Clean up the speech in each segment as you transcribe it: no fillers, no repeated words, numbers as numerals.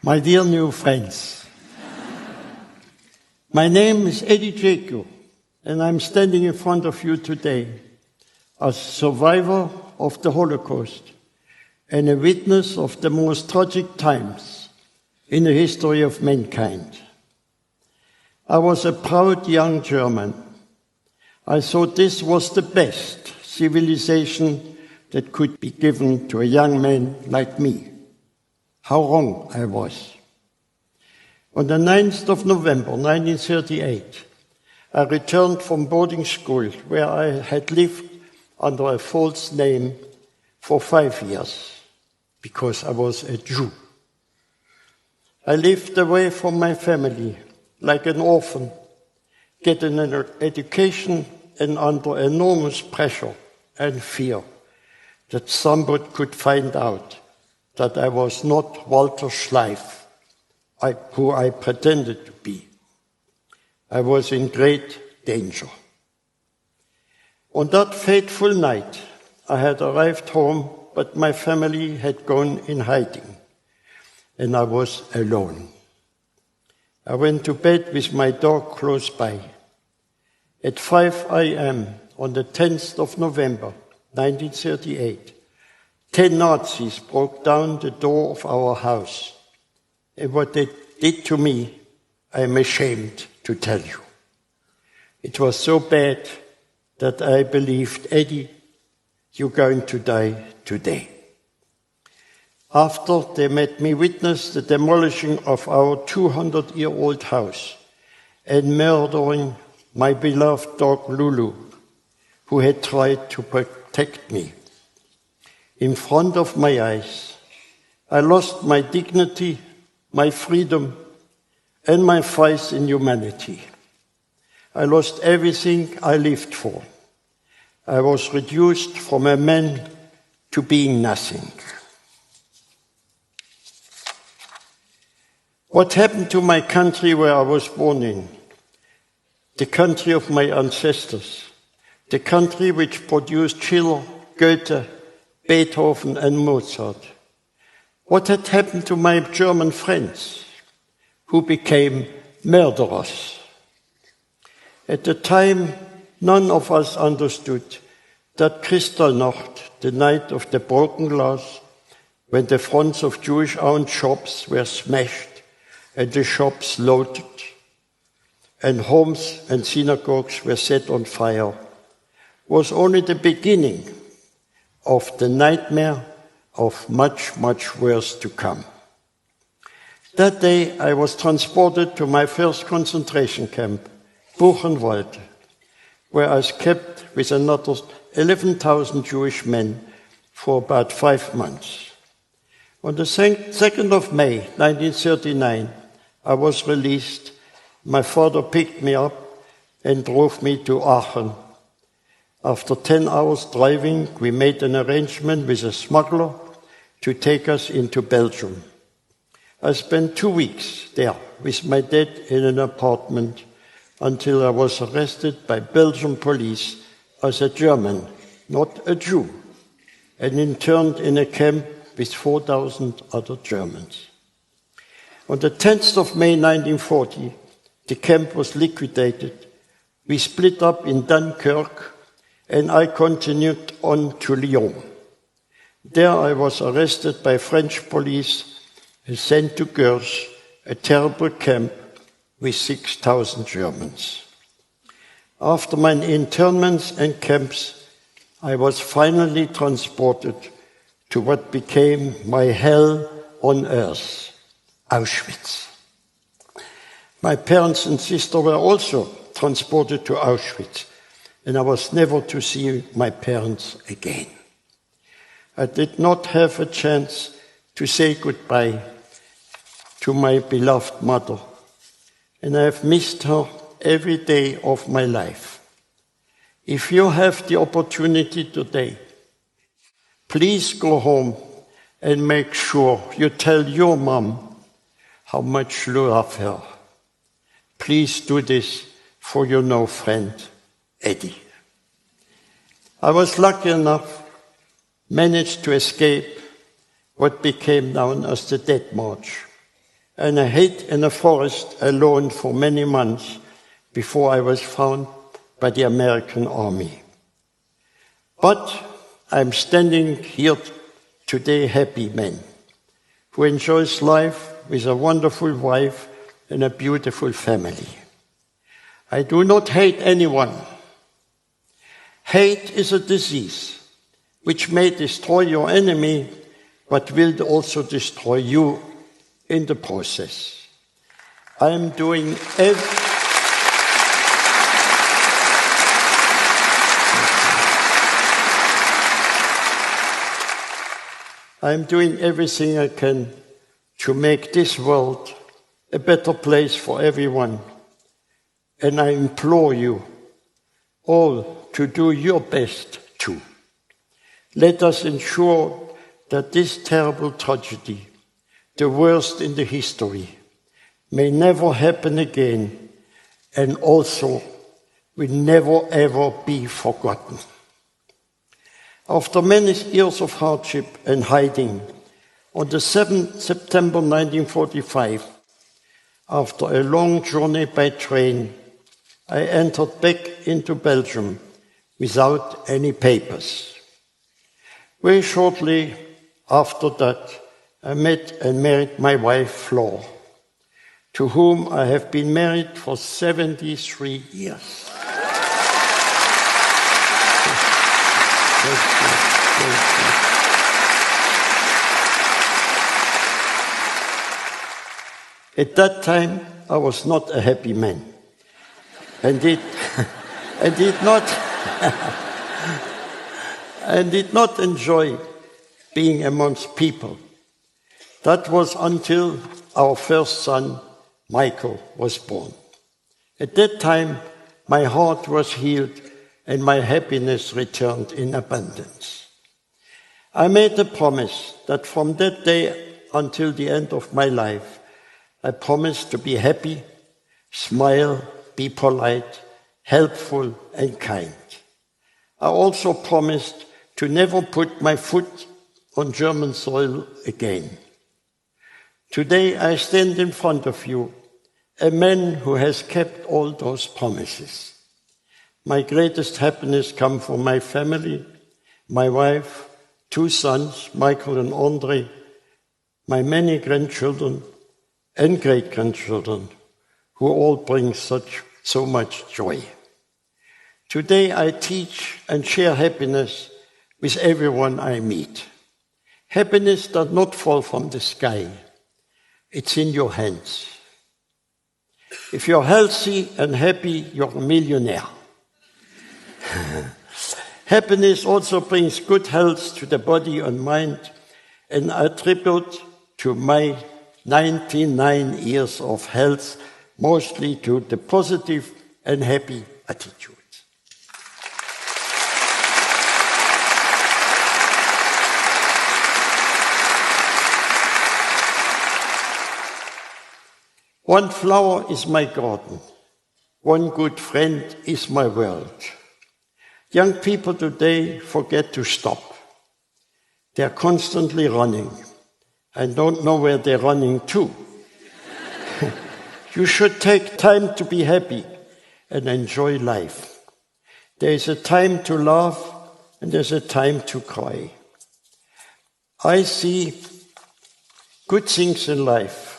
My dear new friends, my name is Eddie Jaco, and I'm standing in front of you today as survivor of the Holocaust and a witness of the most tragic times in the history of mankind. I was a proud young German. I thought this was the best civilization that could be given to a young man like me. How wrong I was. On the 9th of November 1938, I returned from boarding school where I had lived under a false name for 5 years because I was a Jew. I lived away from my family like an orphan, getting an education and under enormous pressure and fear that somebody could find out that I was not Walter Schleif, who I pretended to be. I was in great danger. On that fateful night, I had arrived home, but my family had gone in hiding, and I was alone. I went to bed with my dog close by. At 5 a.m. on the 10th of November, 1938, 10 Nazis broke down the door of our house. And what they did to me, I am ashamed to tell you. It was so bad that I believed, Eddie, you're going to die today. After they made me witness the demolishing of our 200-year-old house and murdering my beloved dog Lulu, who had tried to protect me. In front of my eyes, I lost my dignity, my freedom, and my faith in humanity. I lost everything I lived for. I was reduced from a man to being nothing. What happened to my country where I was born in? The country of my ancestors, the country which produced Schiller, Goethe, Beethoven and Mozart. What had happened to my German friends, who became murderers? At the time, none of us understood that Kristallnacht, the night of the broken glass, when the fronts of Jewish-owned shops were smashed and the shops looted, and homes and synagogues were set on fire, was only the beginning of the nightmare of much, much worse to come. That day I was transported to my first concentration camp, Buchenwald, where I was kept with another 11,000 Jewish men for about 5 months. On the 2nd of May, 1939, I was released. My father picked me up and drove me to Aachen. After 10 hours driving, we made an arrangement with a smuggler to take us into Belgium. I spent 2 weeks there with my dad in an apartment until I was arrested by Belgian police as a German, not a Jew, and interned in a camp with 4,000 other Germans. On the 10th of May 1940, the camp was liquidated. We split up in Dunkirk, and I continued on to Lyon. There I was arrested by French police and sent to Gurs, a terrible camp with 6,000 Germans. After my internments and camps, I was finally transported to what became my hell on earth, Auschwitz. My parents and sister were also transported to Auschwitz, and I was never to see my parents again. I did not have a chance to say goodbye to my beloved mother, and I have missed her every day of my life. If you have the opportunity today, please go home and make sure you tell your mom how much you love her. Please do this for your new friend, Eddie. I was lucky enough, managed to escape what became known as the Death March. and I hid in a forest alone for many months before I was found by the American army. But I'm standing here today happy man, who enjoys life with a wonderful wife and a beautiful family. I do not hate anyone. Hate is a disease which may destroy your enemy, but will also destroy you in the process. I'm doing everything I can to make this world a better place for everyone. And I implore you all to do your best too. Let us ensure that this terrible tragedy, the worst in the history, may never happen again, and also will never ever be forgotten. After many years of hardship and hiding, on the 7th September 1945, after a long journey by train, I entered back into Belgium without any papers. Very shortly after that, I met and married my wife, Flor, to whom I have been married for 73 years. At that time, I was not a happy man, and did not enjoy being amongst people. That was until our first son, Michael, was born. At that time, my heart was healed and my happiness returned in abundance. I made a promise that from that day until the end of my life, I promised to be happy, smile, be polite, helpful, and kind. I also promised to never put my foot on German soil again. Today I stand in front of you, a man who has kept all those promises. My greatest happiness comes from my family, my wife, 2 sons, Michael and Andre, my many grandchildren and great-grandchildren, who all bring so much joy. Today I teach and share happiness with everyone I meet. Happiness does not fall from the sky. It's in your hands. If you're healthy and happy, you're a millionaire. Happiness also brings good health to the body and mind, and I attribute to my 99 years of health mostly to the positive and happy attitude. One flower is my garden. One good friend is my world. Young people today forget to stop. They're constantly running and don't know where they're running to. You should take time to be happy and enjoy life. There is a time to laugh and there's a time to cry. I see good things in life.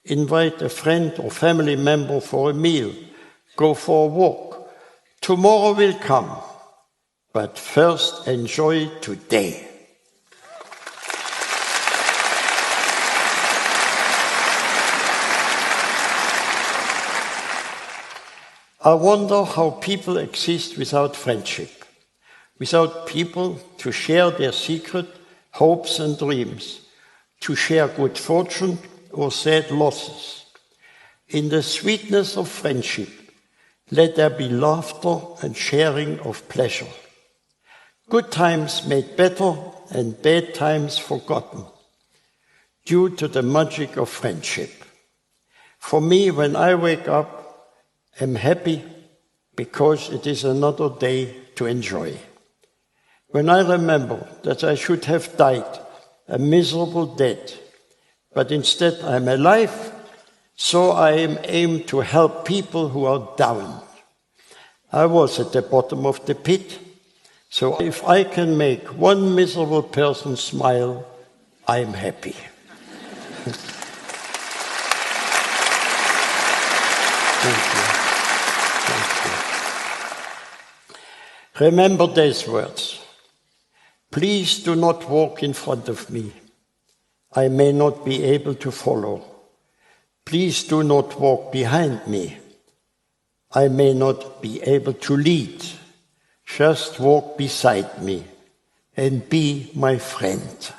Invite a friend or family member for a meal. Go for a walk. Tomorrow will come, but first enjoy today. I wonder how people exist without friendship, without people to share their secret, hopes and dreams, to share good fortune or sad losses. In the sweetness of friendship, let there be laughter and sharing of pleasure. Good times made better and bad times forgotten, due to the magic of friendship. For me, when I wake up, I'm happy because it is another day to enjoy. When I remember that I should have died a miserable death, but instead I'm alive, So I am aimed to help people who are down. I was at the bottom of the pit, so if I can make one miserable person smile, I am happy. Thank you. Remember these words. Please do not walk in front of me. I may not be able to follow. Please do not walk behind me. I may not be able to lead. Just walk beside me and be my friend.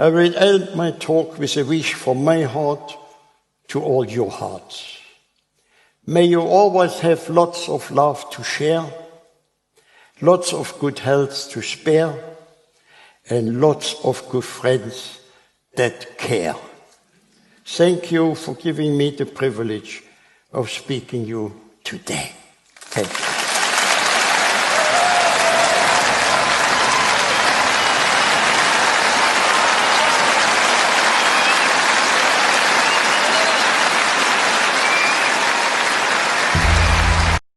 I will end my talk with a wish from my heart to all your hearts. May you always have lots of love to share, lots of good health to spare, and lots of good friends that care. Thank you for giving me the privilege of speaking you today. Thank you.